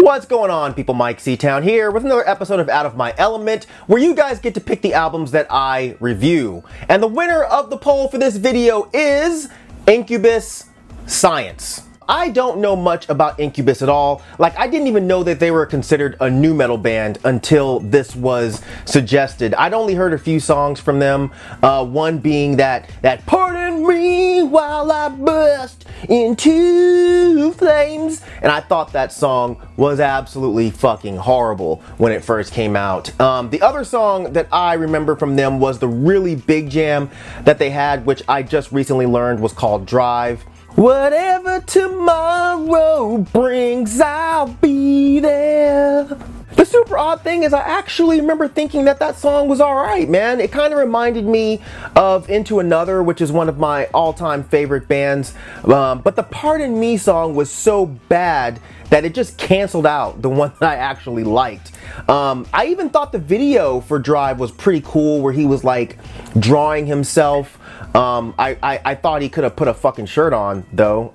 What's going on, people? Myke C-Town here with another episode of Out of My Element, where you guys get to pick the albums that I review. And the winner of the poll for this video is Incubus Science. I don't know much about Incubus at all. Like, I didn't even know that they were considered a nu metal band until this was suggested. I'd only heard a few songs from them, one being that "Pardon me while I burst into flames," and I thought that song was absolutely fucking horrible when it first came out. The other song that I remember from them was the really big jam that they had, which I just recently learned was called Drive. Whatever tomorrow brings, I'll be there. The super odd thing is I actually remember thinking that song was alright, man. It kind of reminded me of Into Another, which is one of my all-time favorite bands. But the Pardon Me song was so bad that it just canceled out the one that I actually liked. I even thought the video for Drive was pretty cool, where he was like drawing himself. I thought he could have put a fucking shirt on, though.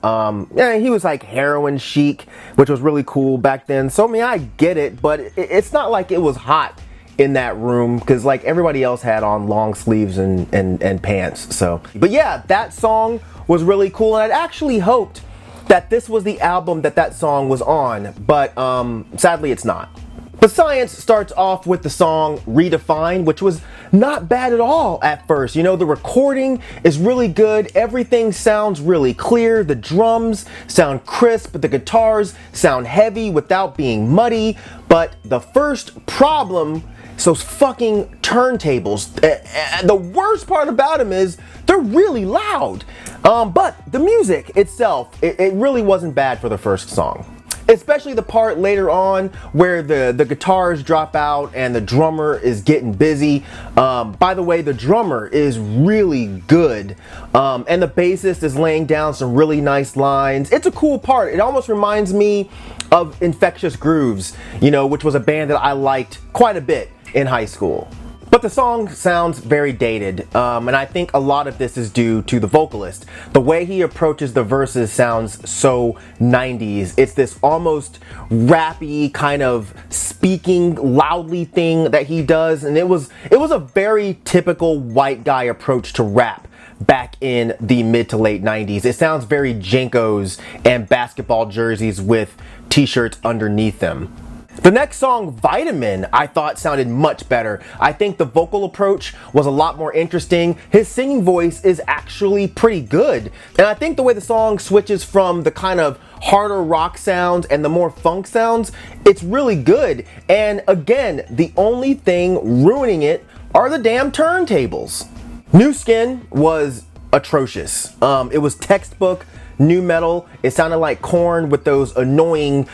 Yeah, he was like heroin chic, which was really cool back then. So I mean, I get it, but it's not like it was hot in that room, because like everybody else had on long sleeves and pants. So, but yeah, that song was really cool, and I'd actually hoped that this was the album that song was on, but sadly it's not. But Science starts off with the song Redefined, which was not bad at all at first. You know, the recording is really good. Everything sounds really clear. The drums sound crisp. The guitars sound heavy without being muddy. But the first problem is those fucking turntables. The worst part about them is they're really loud. But the music itself, it really wasn't bad for the first song. Especially the part later on where the guitars drop out and the drummer is getting busy. By the way, the drummer is really good. And the bassist is laying down some really nice lines. It's a cool part. It almost reminds me of Infectious Grooves, you know, which was a band that I liked quite a bit in high school. But the song sounds very dated, and I think a lot of this is due to the vocalist. The way he approaches the verses sounds so 90s. It's this almost rappy kind of speaking loudly thing that he does, and it was a very typical white guy approach to rap back in the mid to late 90s. It sounds very Jenkos and basketball jerseys with t-shirts underneath them. The next song, Vitamin, I thought sounded much better. I think the vocal approach was a lot more interesting. His singing voice is actually pretty good. And I think the way the song switches from the kind of harder rock sounds and the more funk sounds, it's really good. And again, the only thing ruining it are the damn turntables. Nu S.C.I.E.N.C.E was atrocious. It was textbook nu metal. It sounded like Korn with those annoying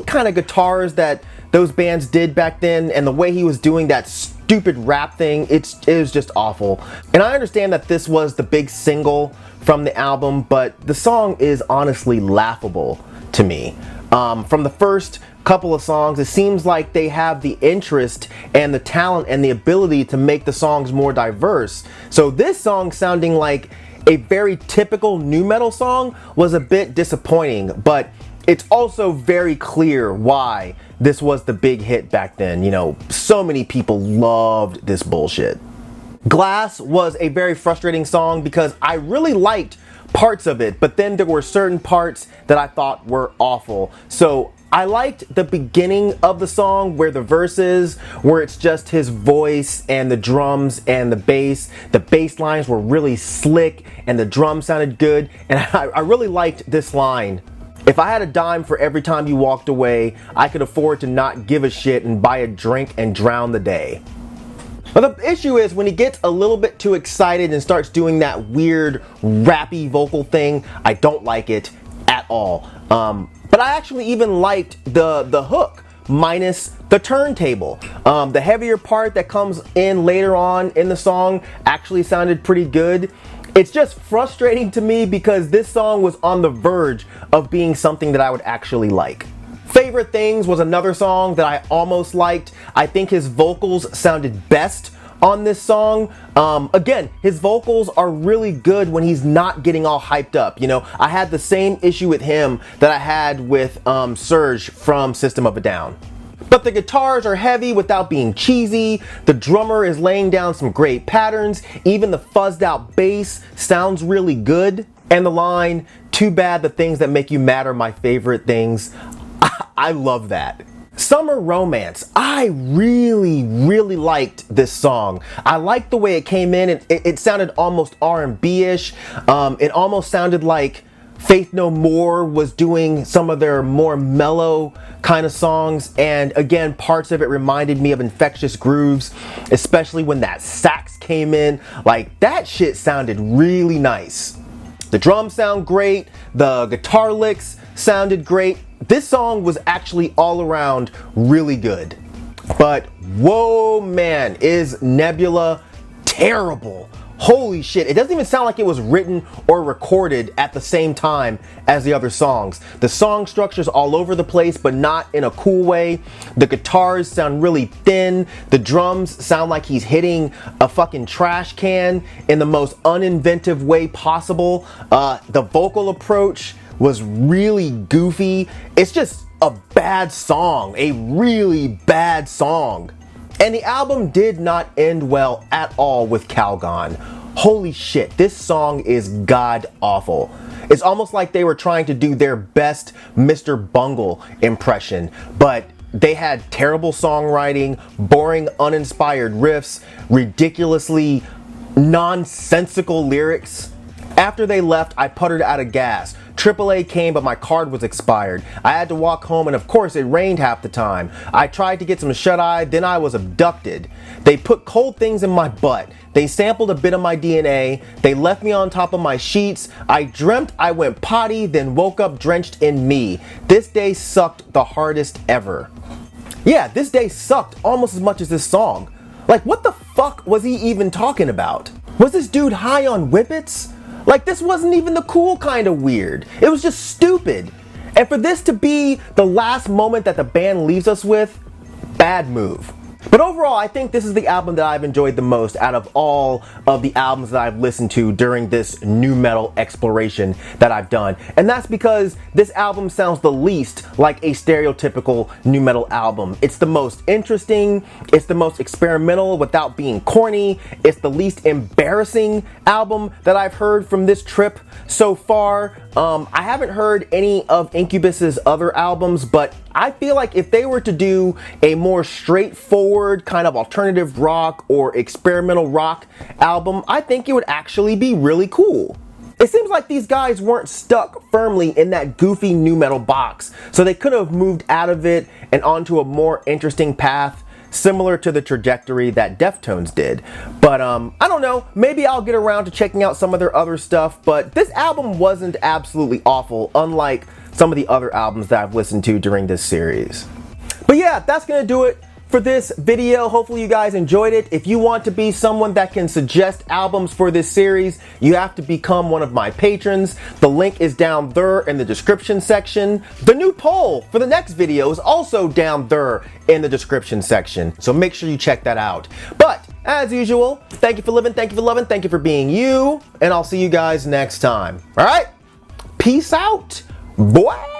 kind of guitars that those bands did back then, and the way he was doing that stupid rap thing, it was just awful. And I understand that this was the big single from the album, but the song is honestly laughable to me. From the first couple of songs, it seems like they have the interest and the talent and the ability to make the songs more diverse. So this song sounding like a very typical nu metal song was a bit disappointing, but it's also very clear why this was the big hit back then. You know, so many people loved this bullshit. Glass was a very frustrating song because I really liked parts of it, but then there were certain parts that I thought were awful. So I liked the beginning of the song where the verses, where it's just his voice and the drums and the bass. The bass lines were really slick and the drums sounded good. And I really liked this line: "If I had a dime for every time you walked away, I could afford to not give a shit and buy a drink and drown the day." But the issue is when he gets a little bit too excited and starts doing that weird rappy vocal thing, I don't like it at all. But I actually even liked the hook minus the turntable. The heavier part that comes in later on in the song actually sounded pretty good. It's just frustrating to me because this song was on the verge of being something that I would actually like. Favorite Things was another song that I almost liked. I think his vocals sounded best on this song. Again, his vocals are really good when he's not getting all hyped up. You know, I had the same issue with him that I had with Serge from System of a Down. But the guitars are heavy without being cheesy. The drummer is laying down some great patterns. Even the fuzzed out bass sounds really good. And the line, "Too bad the things that make you mad are my favorite things." I love that. Summer Romance. I really liked this song. I liked the way it came in. It sounded almost R&B-ish. It almost sounded like Faith No More was doing some of their more mellow kind of songs. And again, parts of it reminded me of Infectious Grooves, especially when that sax came in. Like, that shit sounded really nice. The drums sound great. The guitar licks sounded great. This song was actually all around really good. But whoa, man, is Nebula terrible. Holy shit, it doesn't even sound like it was written or recorded at the same time as the other songs. The song structure's all over the place, but not in a cool way. The guitars sound really thin. The drums sound like he's hitting a fucking trash can in the most uninventive way possible. The vocal approach was really goofy. It's just a bad song, a really bad song. And the album did not end well at all with Calgon. Holy shit, this song is god awful. It's almost like they were trying to do their best Mr. Bungle impression, but they had terrible songwriting, boring, uninspired riffs, ridiculously nonsensical lyrics. After they left, I puttered out of gas. AAA came, but my card was expired. I had to walk home, and of course it rained half the time. I tried to get some shut-eye, then I was abducted. They put cold things in my butt. They sampled a bit of my DNA. They left me on top of my sheets. I dreamt I went potty, then woke up drenched in me. This day sucked the hardest ever. Yeah, this day sucked almost as much as this song. Like, what the fuck was he even talking about? Was this dude high on whippets? Like, this wasn't even the cool kind of weird. It was just stupid. And for this to be the last moment that the band leaves us with, bad move. But overall, I think this is the album that I've enjoyed the most out of all of the albums that I've listened to during this nu metal exploration that I've done. And that's because this album sounds the least like a stereotypical nu metal album. It's the most interesting, it's the most experimental without being corny, it's the least embarrassing album that I've heard from this trip so far. I haven't heard any of Incubus's other albums, but I feel like if they were to do a more straightforward kind of alternative rock or experimental rock album, I think it would actually be really cool. It seems like these guys weren't stuck firmly in that goofy nu metal box, so they could have moved out of it and onto a more interesting path, similar to the trajectory that Deftones did. But I don't know, maybe I'll get around to checking out some of their other stuff, but this album wasn't absolutely awful, unlike some of the other albums that I've listened to during this series. But yeah, that's gonna do it for this video. Hopefully you guys enjoyed it. If you want to be someone that can suggest albums for this series, you have to become one of my patrons. The link is down there in the description section. The new poll for the next video is also down there in the description section, so make sure you check that out. But as usual, thank you for living, thank you for loving, thank you for being you, and I'll see you guys next time. All right, peace out, boy.